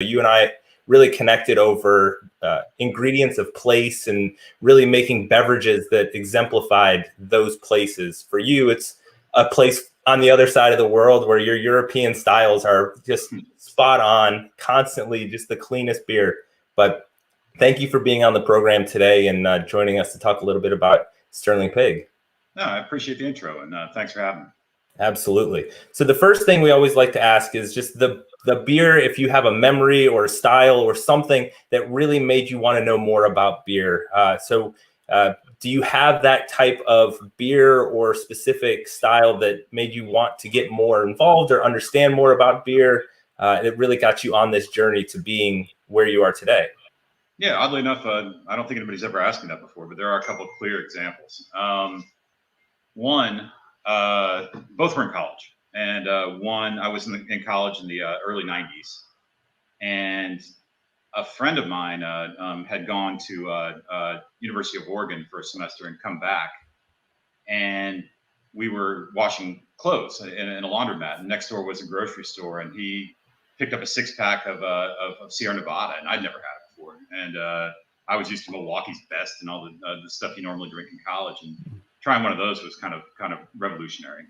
You and I really connected over ingredients of place and really making beverages that exemplified those places. For you, it's a place on the other side of the world where your European styles are just spot on, constantly just the cleanest beer. But thank you for being on the program today and joining us to talk a little bit about Sterling Pig. No, I appreciate the intro, and thanks for having me. Absolutely. So the first thing we always like to ask is just the beer, if you have a memory or a style or something that really made you want to know more about beer. Do you have that type of beer or specific style that made you want to get more involved or understand more about beer? It really got you on this journey to being where you are today. Yeah, oddly enough, I don't think anybody's ever asked me that before, but there are a couple of clear examples. One, both were in college. And one, I was in college in the early 90s. And a friend of mine had gone to University of Oregon for a semester and come back. And we were washing clothes in a laundromat. And next door was a grocery store. And he picked up a 6-pack of Sierra Nevada. And I'd never had it before. And I was used to Milwaukee's Best and all the stuff you normally drink in college. And trying one of those was kind of revolutionary.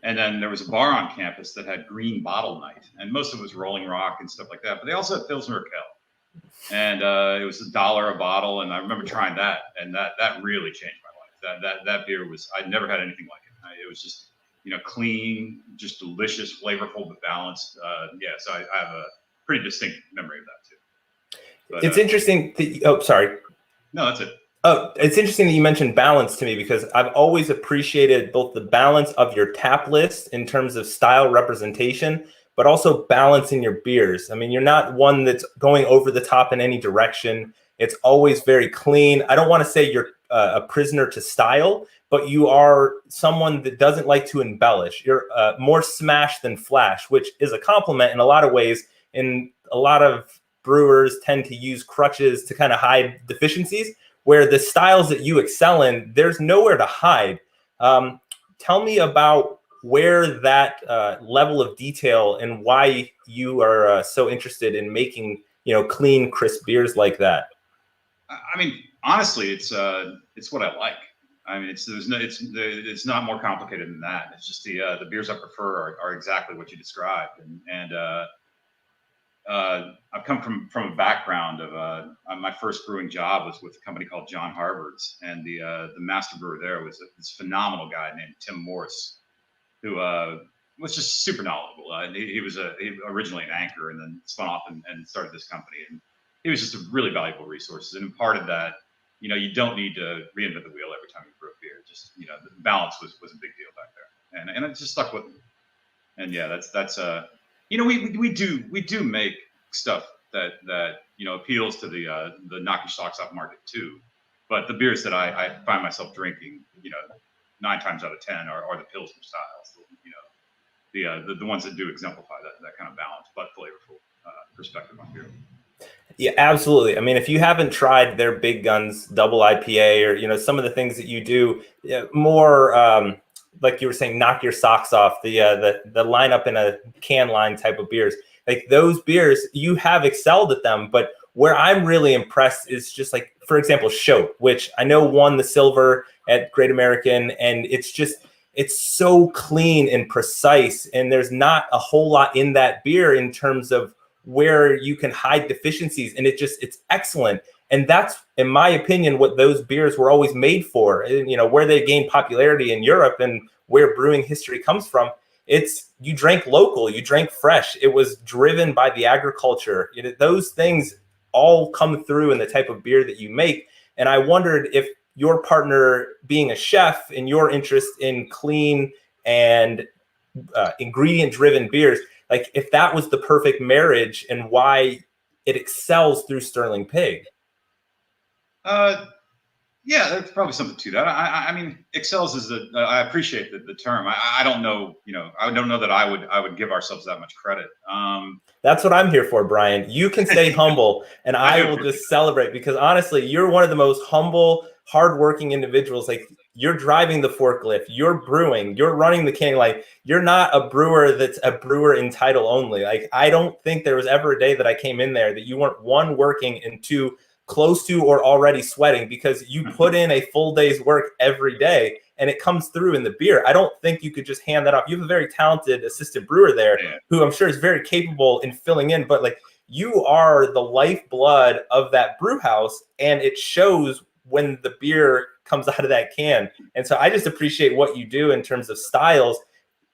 And then there was a bar on campus that had green bottle night, and most of it was Rolling Rock and stuff like that. But they also had Pilsner Urquell, and it was $1 a bottle. And I remember trying that, and that really changed my life. That beer was, I'd never had anything like it. It was just clean, just delicious, flavorful, but balanced. So I have a pretty distinct memory of that too. But, it's interesting. Sorry. No, that's it. Oh, it's interesting that you mentioned balance to me, because I've always appreciated both the balance of your tap list in terms of style representation, but also balance in your beers. I mean, you're not one that's going over the top in any direction. It's always very clean. I don't want to say you're a prisoner to style, but you are someone that doesn't like to embellish. You're more smash than flash, which is a compliment in a lot of ways. And a lot of brewers tend to use crutches to kind of hide deficiencies, where the styles that you excel in, there's nowhere to hide. Tell me about where that level of detail and why you are so interested in making, clean, crisp beers like that. I mean, honestly, it's what I like. I mean, it's not more complicated than that. It's just the beers I prefer are exactly what you described, and I've come from a background of my first brewing job was with a company called John Harvard's, and the master brewer there was this phenomenal guy named Tim Morse, who was just super knowledgeable. He was originally an anchor and then spun off and started this company, and he was just a really valuable resource. And part of that, you don't need to reinvent the wheel every time you brew a beer. Just the balance was a big deal back there, and it just stuck with me. And yeah, that's we do make stuff that appeals to the knock your socks off market too, but the beers that I find myself drinking 9 times out of 10 are the Pilsner styles, the ones that do exemplify that kind of balance but flavorful perspective on beer. Yeah, absolutely. I mean, if you haven't tried their Big Guns double IPA or some of the things that you do, more like you were saying, knock your socks off, the lineup in a can line type of beers, like those beers, you have excelled at them. But where I'm really impressed is just like, for example, Shote, which I know won the silver at Great American, and it's so clean and precise, and there's not a whole lot in that beer in terms of where you can hide deficiencies, and it's excellent. And that's, in my opinion, what those beers were always made for. And, where they gained popularity in Europe and where brewing history comes from, it's you drank local, you drank fresh. It was driven by the agriculture. Those things all come through in the type of beer that you make. And I wondered if your partner, being a chef, and your interest in clean and ingredient-driven beers, like if that was the perfect marriage and why it excels through Sterling Pig. Yeah, there's probably something to that. I mean, excels is I appreciate the term. I don't know, I don't know that I would give ourselves that much credit. That's what I'm here for, Brian. You can stay humble, and I will just celebrate, because honestly, you're one of the most humble, hardworking individuals. Like, you're driving the forklift, you're brewing, you're running the canning line. You're not a brewer that's a brewer in title only. Like, I don't think there was ever a day that I came in there that you weren't, one, working, and two, close to or already sweating, because you put in a full day's work every day and it comes through in the beer. I don't think you could just hand that off. You have a very talented assistant brewer there who I'm sure is very capable in filling in, but like, you are the lifeblood of that brew house, and it shows when the beer comes out of that can. And so I just appreciate what you do in terms of styles,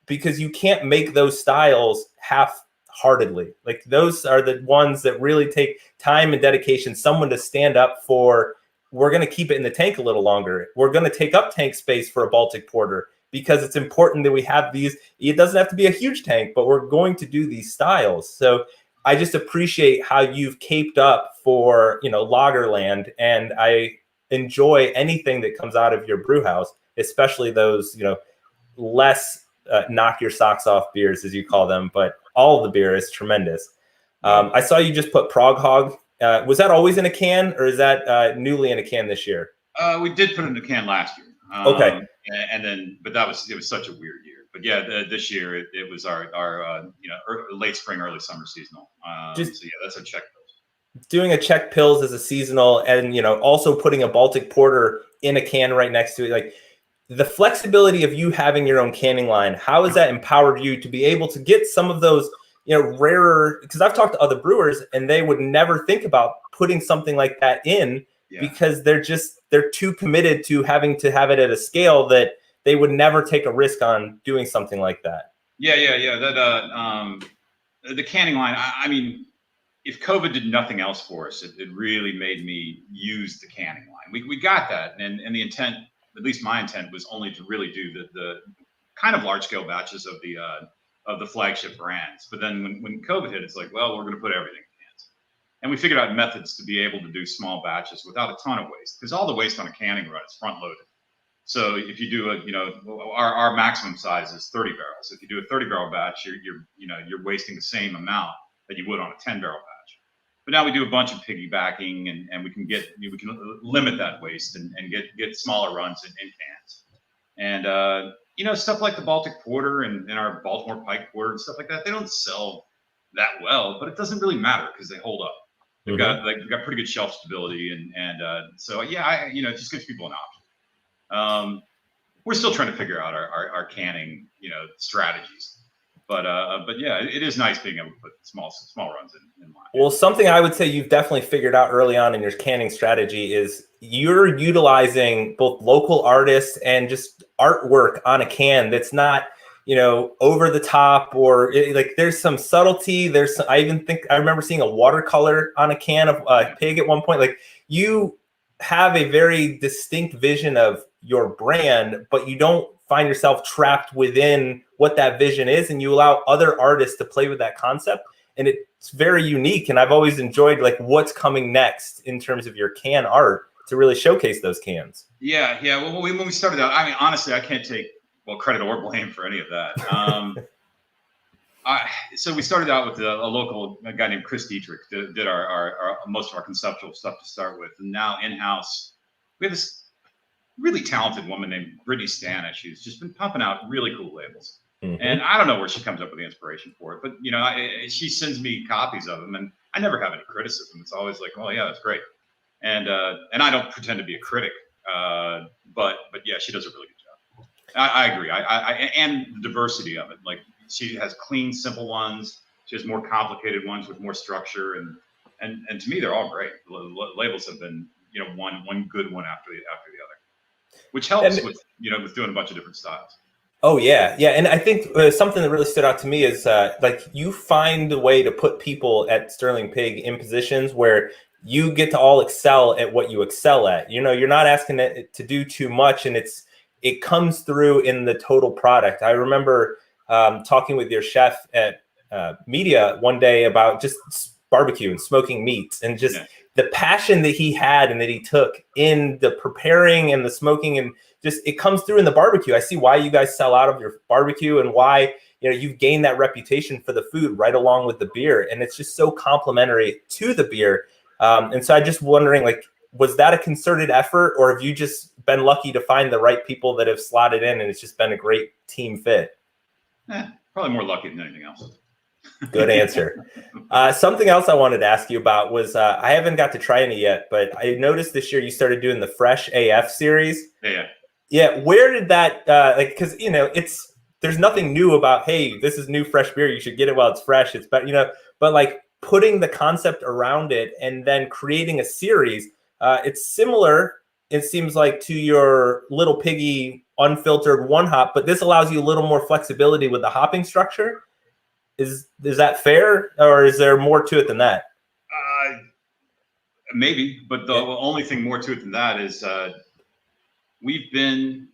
because you can't make those styles half-heartedly. Like, those are the ones that really take time and dedication, someone to stand up for, we're going to keep it in the tank a little longer. We're going to take up tank space for a Baltic Porter because it's important that we have these. It doesn't have to be a huge tank, but we're going to do these styles. So I just appreciate how you've caped up for, Lagerland, and I enjoy anything that comes out of your brew house, especially those, less knock your socks off beers, as you call them, but all of the beer is tremendous. I saw you just put Prog Hog. Was that always in a can, or is that newly in a can this year? We did put it in a can last year. Okay. And then, but it was such a weird year. But yeah, this year it was our late spring, early summer seasonal. So yeah, that's a Czech Pils. Doing a Czech Pils as a seasonal, and also putting a Baltic Porter in a can right next to it, like, the flexibility of you having your own canning line, how has that empowered you to be able to get some of those, rarer, because I've talked to other brewers and they would never think about putting something like that in because they're too committed to having to have it at a scale that they would never take a risk on doing something like that. Yeah. That, the canning line, I mean, if COVID did nothing else for us, it really made me use the canning line. We got that. And the intent, at least my intent, was only to really do the kind of large scale batches of the flagship brands. But then when COVID hit, it's like, well, we're going to put everything in cans. And we figured out methods to be able to do small batches without a ton of waste, because all the waste on a canning run is front loaded. So if you do our maximum size is 30 barrels. If you do a 30 barrel batch, you're wasting the same amount that you would on a 10 barrel batch. But now we do a bunch of piggybacking, and we can limit that waste and get smaller runs in cans. And stuff like the Baltic Porter and our Baltimore Pike Porter and stuff like that, they don't sell that well, but it doesn't really matter because they hold up. They've got pretty good shelf stability, and so yeah, it just gives people an option. We're still trying to figure out our canning strategies. But yeah, it is nice being able to put small runs in line. Well, something I would say you've definitely figured out early on in your canning strategy is you're utilizing both local artists and just artwork on a can that's not, over the top, or like there's some subtlety. I remember seeing a watercolor on a can of pig at one point. Like, you have a very distinct vision of your brand, but you don't find yourself trapped within what that vision is, and you allow other artists to play with that concept, and it's very unique. And I've always enjoyed like what's coming next in terms of your can art to really showcase those cans. Yeah. Well, when we started out, I mean, honestly, I can't take credit or blame for any of that. So we started out with a guy named Chris Dietrich that did our most of our conceptual stuff to start with, and now in-house we have this really talented woman named Brittany Stanish, who's just been pumping out really cool labels. Mm-hmm. And I don't know where she comes up with the inspiration for it, but she sends me copies of them, and I never have any criticism. It's always like, well, yeah, that's great. And I don't pretend to be a critic, but yeah, she does a really good job. I agree. And the diversity of it. Like, she has clean, simple ones. She has more complicated ones with more structure, and to me, they're all great. The labels have been one good one after the other, which helps with doing a bunch of different styles. Oh yeah. And I think something that really stood out to me is like, you find a way to put people at Sterling Pig in positions where you get to all excel at what you excel at. You're not asking it to do too much, and it comes through in the total product. I remember talking with your chef at media one day about just barbecue and smoking meats, and just the passion that he had and that he took in the preparing and the smoking, and just it comes through in the barbecue. I see why you guys sell out of your barbecue, and why you've gained that reputation for the food right along with the beer, and it's just so complimentary to the beer. And so I'm just wondering, like, was that a concerted effort, or have you just been lucky to find the right people that have slotted in and it's just been a great team fit? Probably more lucky than anything else. Good answer. Something else I wanted to ask you about was I haven't got to try any yet, but I noticed this year you started doing the Fresh AF series. Yeah. Where did that because there's nothing new about, hey, this is new fresh beer, you should get it while it's fresh. It's better, but like putting the concept around it and then creating a series, it's similar, it seems like, to your Little Piggy unfiltered one hop, but this allows you a little more flexibility with the hopping structure. Is that fair, or is there more to it than that? Maybe, but the only thing more to it than that is we've been,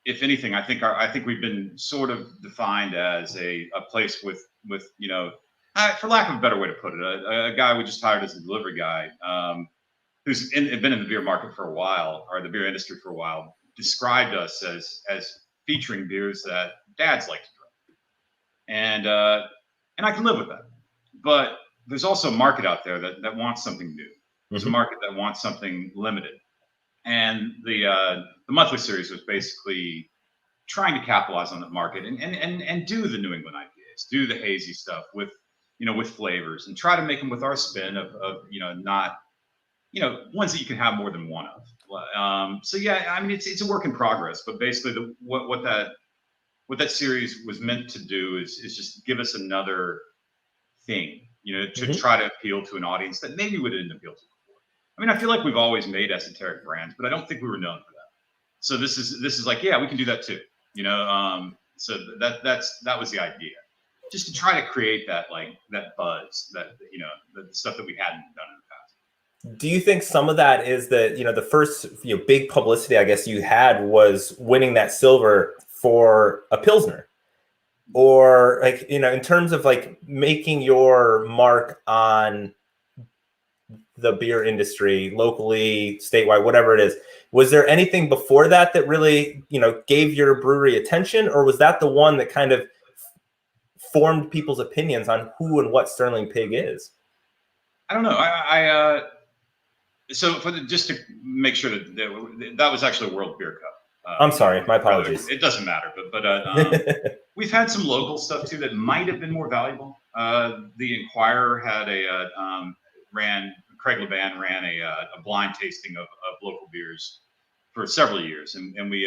if anything, I think we've been sort of defined as a place with for lack of a better way to put it, a guy we just hired as a delivery guy, who's been in the beer market for a while, or the beer industry for a while, described us as featuring beers that dads like to drink. And I can live with that. But there's also a market out there that wants something new. There's a market that wants something limited. And the monthly series was basically trying to capitalize on that market and do the New England IPAs, do the hazy stuff with flavors, and try to make them with our spin of not ones that you can have more than one of. So yeah, I mean, it's a work in progress, but basically what that series was meant to do is just give us another thing, to try to appeal to an audience that maybe we didn't appeal to before. I mean, I feel like we've always made esoteric brands, but I don't think we were known for that. So this is like, yeah, we can do that too, so that was the idea, just to try to create that buzz, that the stuff that we hadn't done in the past. Do you think some of that is that the first big publicity I guess you had was winning that silver for a Pilsner, or in terms of making your mark on the beer industry locally, statewide, whatever it is? Was there anything before that really gave your brewery attention, or was that the one that kind of formed people's opinions on who and what Sterling Pig is? I don't know. So just to make sure that was actually a World Beer Cup. I'm sorry, my apologies. It doesn't matter, but we've had some local stuff too that might have been more valuable. The Inquirer had Craig Leban ran a blind tasting of local beers for several years, and we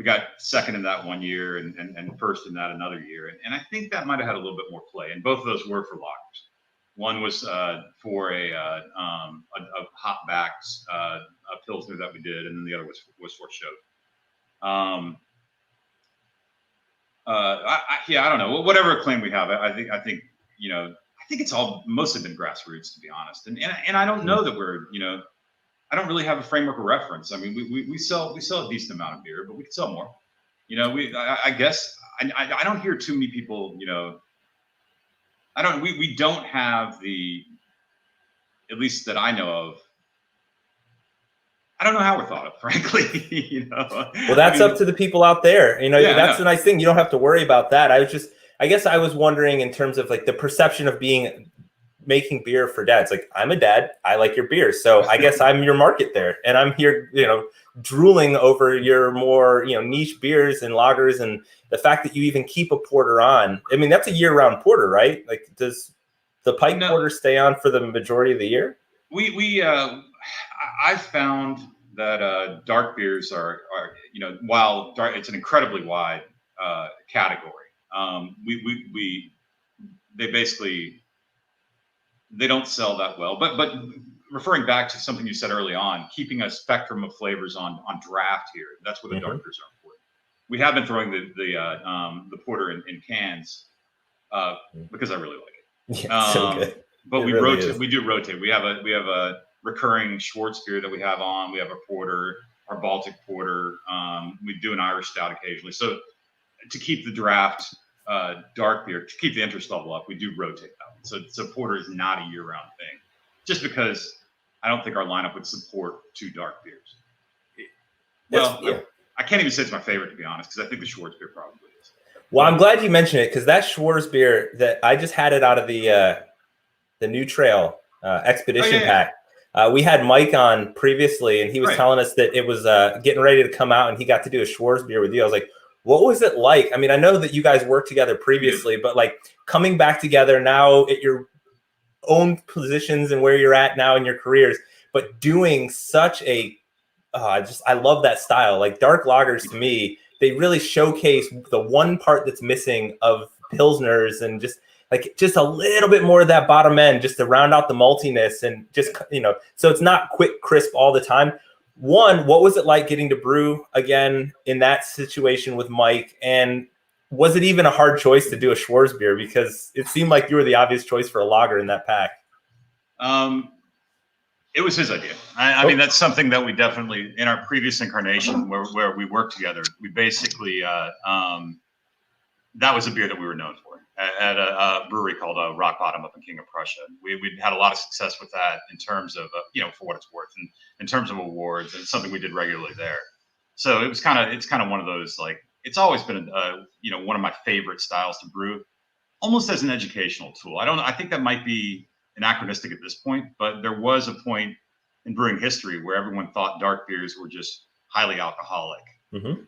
got second in that one year and first in that another year, and I think that might have had a little bit more play, and both of those were for lagers. One was for a hop-backed Pilsner that we did, and then the other was for show. I don't know. Whatever acclaim we have, I think it's all mostly been grassroots, to be honest. And I don't know that we're I don't really have a framework of reference. I mean, we sell a decent amount of beer, but we could sell more. I guess I don't hear too many people. We don't have at least that I know of. I don't know how we're thought of, frankly. Well, that's up to the people out there. That's the nice thing. You don't have to worry about that. I guess I was wondering in terms of the perception of making beer for dads. I'm a dad. I like your beer. So I guess I'm your market there. And I'm here, drooling over your more, niche beers and lagers, and the fact that you even keep a porter on. I mean, that's a year-round porter, right? Does the Pike Porter stay on for the majority of the year? I've found that dark beers are while dark, it's an incredibly wide category. They don't sell that well. But referring back to something you said early on, keeping a spectrum of flavors on draft here, that's where the dark beers are important. We have been throwing the porter in cans because I really like it. Yeah, so good. But we rotate. We do rotate. We have a recurring Schwartz beer that we have on. We have a porter, our Baltic porter. We do an Irish stout occasionally. So to keep the draft dark beer, to keep the interest level up, we do rotate that one. So porter is not a year-round thing, just because I don't think our lineup would support two dark beers. I can't even say it's my favorite, to be honest, because I think the Schwartz beer probably is. Well, I'm glad you mentioned it, because that Schwartz beer, that I just had it out of the New Trail Expedition pack. We had Mike on previously, and he was Right. telling us that it was getting ready to come out, and he got to do a Schwarzbier with you. I was like, what was it like? I mean, I know that you guys worked together previously, but like coming back together now at your own positions and where you're at now in your careers, but doing such a I love that style. Like dark lagers to me, they really showcase the one part that's missing of pilsners, and just a little bit more of that bottom end, just to round out the maltiness, and just, so it's not quick, crisp all the time. One, what was it like getting to brew again in that situation with Mike? And was it even a hard choice to do a Schwarzbier? Because it seemed like you were the obvious choice for a lager in that pack. It was his idea. I mean, that's something that we definitely, in our previous incarnation where we worked together, we basically, that was a beer that we were known for at a brewery called Rock Bottom up in King of Prussia. We'd had a lot of success with that in terms of, for what it's worth, and in terms of awards, and something we did regularly there. So it's kind of one of those, like, it's always been, one of my favorite styles to brew, almost as an educational tool. I think that might be anachronistic at this point, but there was a point in brewing history where everyone thought dark beers were just highly alcoholic,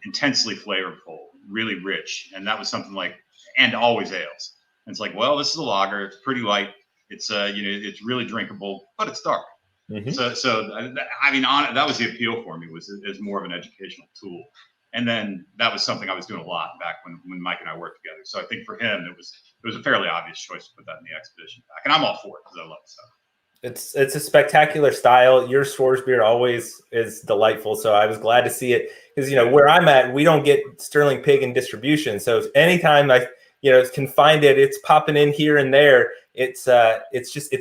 intensely flavorful, really rich, and that was something like, and always ales. And it's like, well, this is a lager. It's pretty light. It's it's really drinkable, but it's dark. So I mean, that was the appeal for me, was as more of an educational tool. And then that was something I was doing a lot back when Mike and I worked together. So I think for him, it was a fairly obvious choice to put that in the expedition pack, and I'm all for it because I love the stuff. It's a spectacular style. Your Schwarzbier always is delightful. So I was glad to see it, because where I'm at, we don't get Sterling Pig in distribution. So anytime I can find it, it's popping in here and there. It's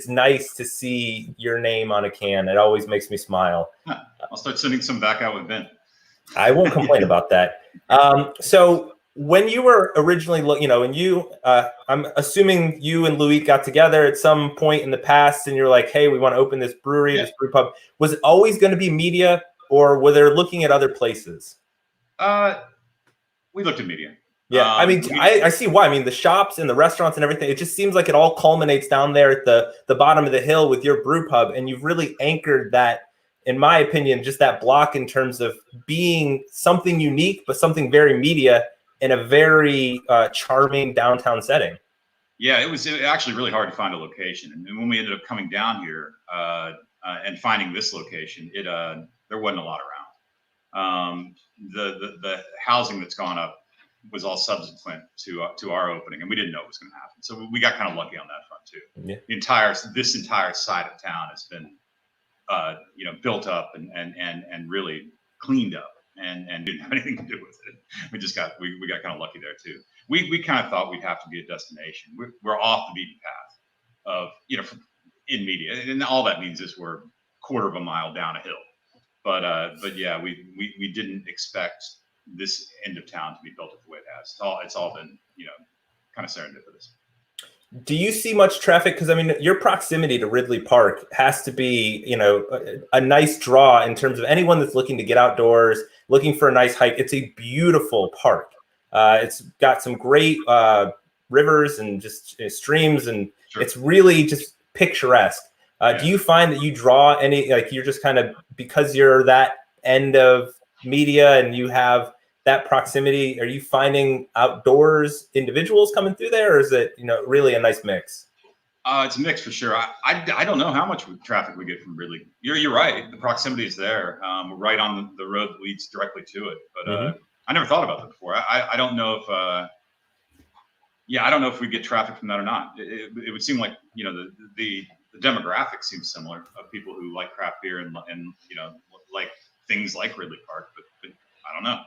nice to see your name on a can. It always makes me smile. I'll start sending some back out with Ben. I won't complain about that. So when you were originally, I'm assuming you and Louis got together at some point in the past, and you're like, hey, we want to open this brewery, this brew pub. Was it always going to be media, or were they looking at other places? We looked at media. Yeah, I mean, I see why. I mean, the shops and the restaurants and everything, it just seems like it all culminates down there at the bottom of the hill with your brew pub, and you've really anchored that, in my opinion, just that block in terms of being something unique, but something very media in a very charming downtown setting. Yeah, it was actually really hard to find a location. And when we ended up coming down here and finding this location, there wasn't a lot around. The housing that's gone up was all subsequent to our opening, and we didn't know it was going to happen. So we got kind of lucky on that front too. Yeah. This entire side of town has been built up and really cleaned up, and didn't have anything to do with it. We got kind of lucky there too. We kind of thought we'd have to be a destination. We're off the beaten path of, in media, and all that means is we're a quarter of a mile down a hill. But yeah, we didn't expect this end of town to be built up the way it has. It's all been, kind of serendipitous. Do you see much traffic? Because I mean, your proximity to Ridley Park has to be, a nice draw in terms of anyone that's looking to get outdoors, looking for a nice hike. It's a beautiful park. It's got some great rivers and just streams, and it's really just picturesque. Do you find that you draw any, like, you're just kind of, because you're that end of media and you have that proximity, are you finding outdoors individuals coming through there, or is it, really a nice mix? It's a mix for sure. I don't know how much traffic we get from Ridley. You're right. The proximity is there. We're right on the road that leads directly to it. But I never thought about that before. I don't know if I don't know if we get traffic from that or not. It would seem like, the demographic seems similar, of people who like craft beer and like things like Ridley Park, but I don't know.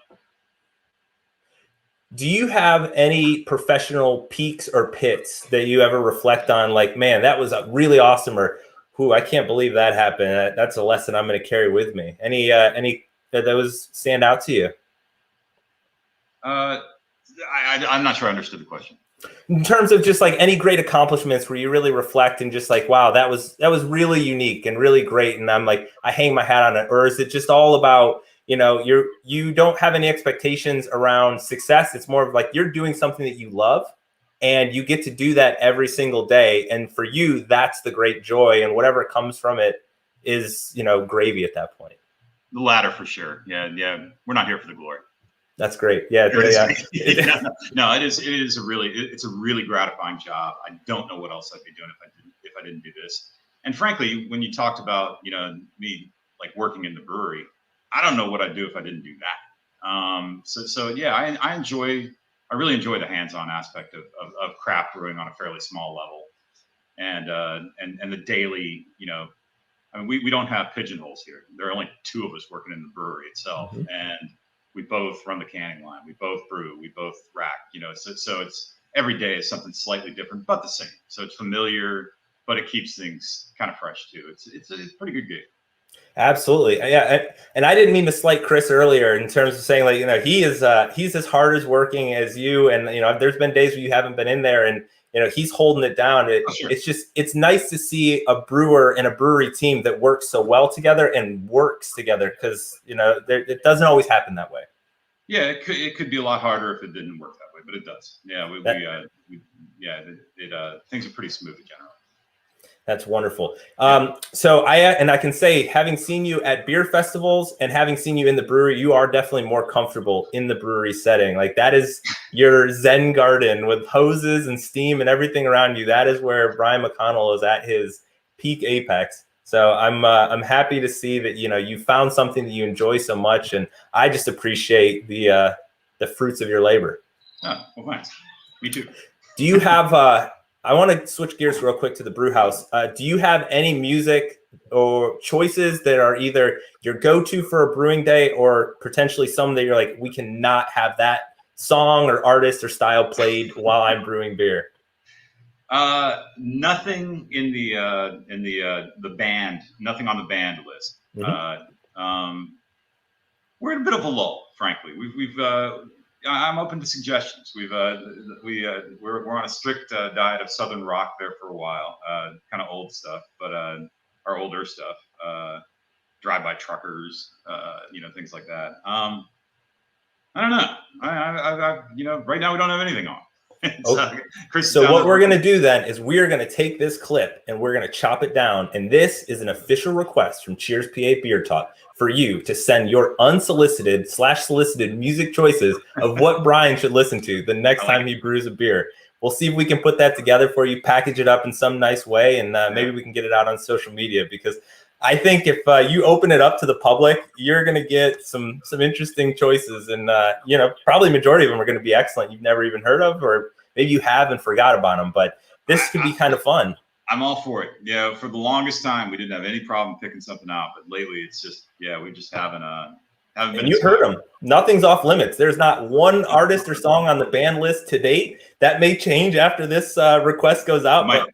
Do you have any professional peaks or pits that you ever reflect on? Like, man, that was really awesome, or I can't believe that happened. That's a lesson I'm going to carry with me. Any that those stand out to you? I'm not sure I understood the question. In terms of just like any great accomplishments where you really reflect and just like, wow, that was really unique and really great, and I'm like, I hang my hat on it. Or is it just all about, you don't have any expectations around success? It's more of like you're doing something that you love, and you get to do that every single day. And for you, that's the great joy, and whatever comes from it is, gravy at that point. The latter for sure. Yeah. We're not here for the glory. That's great. Yeah. No, it's a really gratifying job. I don't know what else I'd be doing if I didn't do this. And frankly, when you talked about, me like working in the brewery, I don't know what I'd do if I didn't do that. So yeah, I really enjoy the hands-on aspect of craft brewing on a fairly small level, and the daily, I mean, we don't have pigeonholes here. There are only two of us working in the brewery itself, and we both run the canning line. We both brew. We both rack. So it's every day is something slightly different, but the same. So it's familiar, but it keeps things kind of fresh too. It's a pretty good gig. Absolutely. Yeah. And I didn't mean to slight Chris earlier in terms of saying, like, he's as hard as working as you. And, there's been days where you haven't been in there and, he's holding it down. Sure. It's nice to see a brewer and a brewery team that works so well together and works together because, it doesn't always happen that way. Yeah, it could be a lot harder if it didn't work that way, but it does. Yeah, things are pretty smooth in general. That's wonderful. So I can say, having seen you at beer festivals and having seen you in the brewery, you are definitely more comfortable in the brewery setting. Like that is your Zen garden with hoses and steam and everything around you. That is where Brian McConnell is at his peak apex. So I'm happy to see that, you found something that you enjoy so much. And I just appreciate the fruits of your labor. Oh, well, thanks. Me too. Do you have, I want to switch gears real quick to the brew house. Do you have any music or choices that are either your go-to for a brewing day or potentially some that you're like, we cannot have that song or artist or style played while I'm brewing beer? Nothing in the band, nothing on the band list. We're in a bit of a lull, frankly. I'm open to suggestions. We're on a strict diet of Southern rock there for a while, kind of old stuff, but our older stuff, drive-by truckers, things like that. I don't know. Right now we don't have anything on. So what we're going to do then is we're going to take this clip and we're going to chop it down. And this is an official request from Cheers PA Beer Talk for you to send your unsolicited/solicited music choices of what Brian should listen to the next time he brews a beer. We'll see if we can put that together for you, package it up in some nice way, and maybe we can get it out on social media, because I think if you open it up to the public, you're going to get some interesting choices, and probably majority of them are going to be excellent you've never even heard of, or maybe you have and forgot about them. But this could be kind of fun. I'm all for it. Yeah, for the longest time we didn't have any problem picking something out, but lately it's just we just haven't been. And you heard them. Nothing's off limits. There's not one artist or song on the band list to date. That may change after this request goes out. But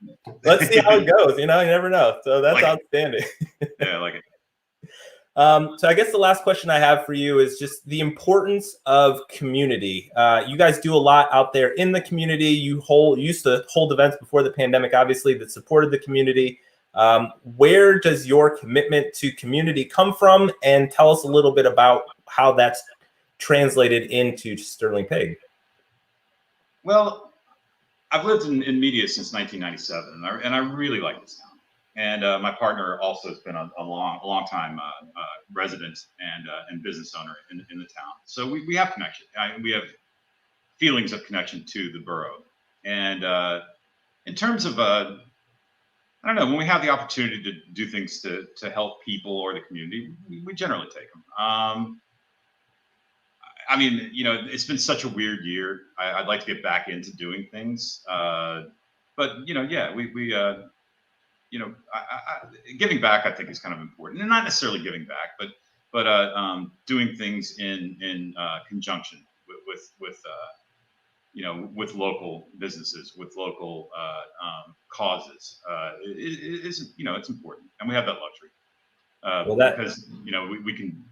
let's see how it goes. You never know. So that's outstanding. Yeah, I like it. So I guess the last question I have for you is just the importance of community. You guys do a lot out there in the community. You used to hold events before the pandemic, obviously, that supported the community. Where does your commitment to community come from? And tell us a little bit about how that's translated into Sterling Pig. Well, I've lived in media since 1997, and I really like this town. And my partner also has been a long time resident and business owner in the town. So we have connection. We have feelings of connection to the borough. And in terms of I don't know, when we have the opportunity to do things to help people or the community, we generally take them. I mean, it's been such a weird year. I'd like to get back into doing things, but giving back, I think, is kind of important, and not necessarily giving back, but doing things in conjunction with local businesses, with local causes. It's important, and we have that luxury because we can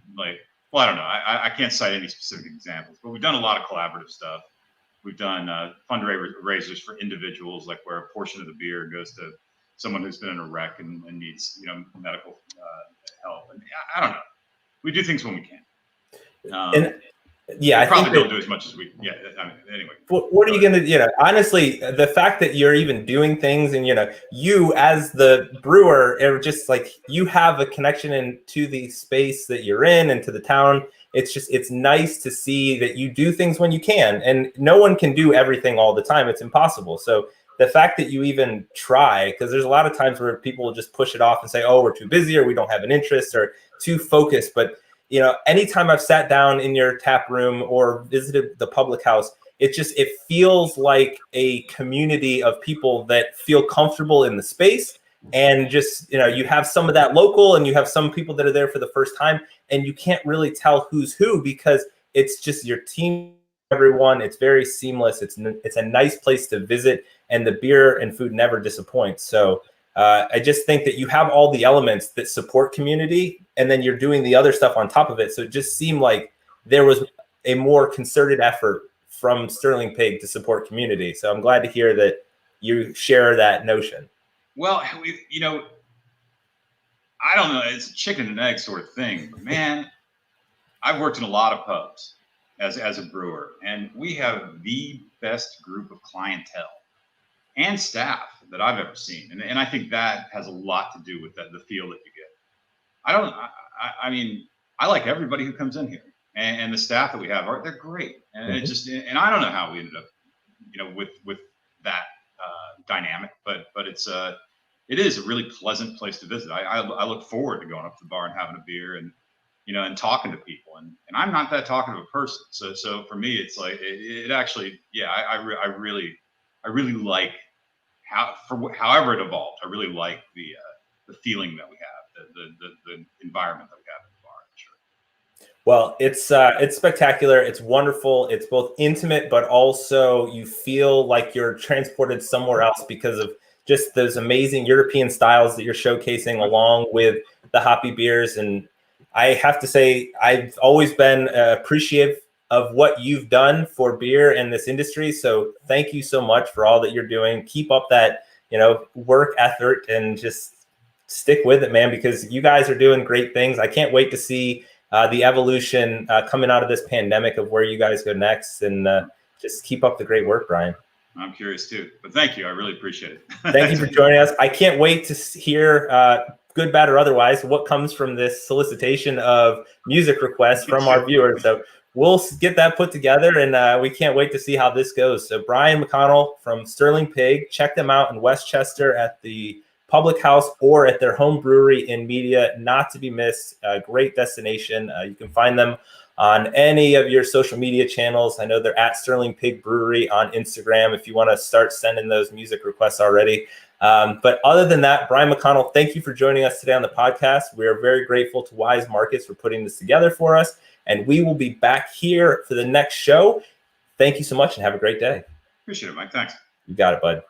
I don't know. I can't cite any specific examples, but we've done a lot of collaborative stuff. We've done fundraisers for individuals, like where a portion of the beer goes to someone who's been in a wreck and needs medical help. And I don't know. We do things when we can. Yeah, we I probably think don't do as much as we. Yeah, I mean, anyway. what are you going to, honestly, the fact that you're even doing things and, you as the brewer are just like, you have a connection into the space that you're in and to the town. It's nice to see that you do things when you can, and no one can do everything all the time. It's impossible. So the fact that you even try, because there's a lot of times where people will just push it off and say, oh, we're too busy, or we don't have an interest, or too focused. But anytime I've sat down in your tap room or visited the public house, it feels like a community of people that feel comfortable in the space. And just, you have some of that local, and you have some people that are there for the first time, and you can't really tell who's who, because it's just your team, everyone. It's very seamless. It's a nice place to visit, and the beer and food never disappoints. So I just think that you have all the elements that support community, and then you're doing the other stuff on top of it. So it just seemed like there was a more concerted effort from Sterling Pig to support community. So I'm glad to hear that you share that notion. Well, I don't know. It's a chicken and egg sort of thing. Man, I've worked in a lot of pubs as a brewer, and we have the best group of clientele and staff that I've ever seen. And I think that has a lot to do with the feel that you get. I mean, I like everybody who comes in here, and the staff that we have they're great. And and I don't know how we ended up, with that dynamic, but it is a really pleasant place to visit. I look forward to going up to the bar and having a beer and and talking to people. And I'm not that talkative a person, so for me it's like it actually, yeah, I really like however it evolved. I really like the feeling that we have, the environment that we have in the bar. Sure. Well, it's spectacular. It's wonderful. It's both intimate, but also you feel like you're transported somewhere else because of just those amazing European styles that you're showcasing, along with the hoppy beers. And I have to say, I've always been appreciative of what you've done for beer in this industry. So thank you so much for all that you're doing. Keep up that, work ethic, and just stick with it, man, because you guys are doing great things. I can't wait to see the evolution coming out of this pandemic of where you guys go next, and just keep up the great work, Brian. I'm curious too, but thank you. I really appreciate it. Thank you for joining us. I can't wait to hear, good, bad, or otherwise, what comes from this solicitation of music requests from our viewers. So we'll get that put together, and we can't wait to see how this goes. So Brian McConnell from Sterling Pig, check them out in Westchester at the Public House or at their home brewery in Media, not to be missed. A great destination. You can find them on any of your social media channels. I know they're at Sterling Pig Brewery on Instagram if you want to start sending those music requests already. But other than that, Brian McConnell, thank you for joining us today on the podcast. We are very grateful to Wise Markets for putting this together for us, and we will be back here for the next show. Thank you so much, and have a great day. Appreciate it, Mike. Thanks. You got it, bud.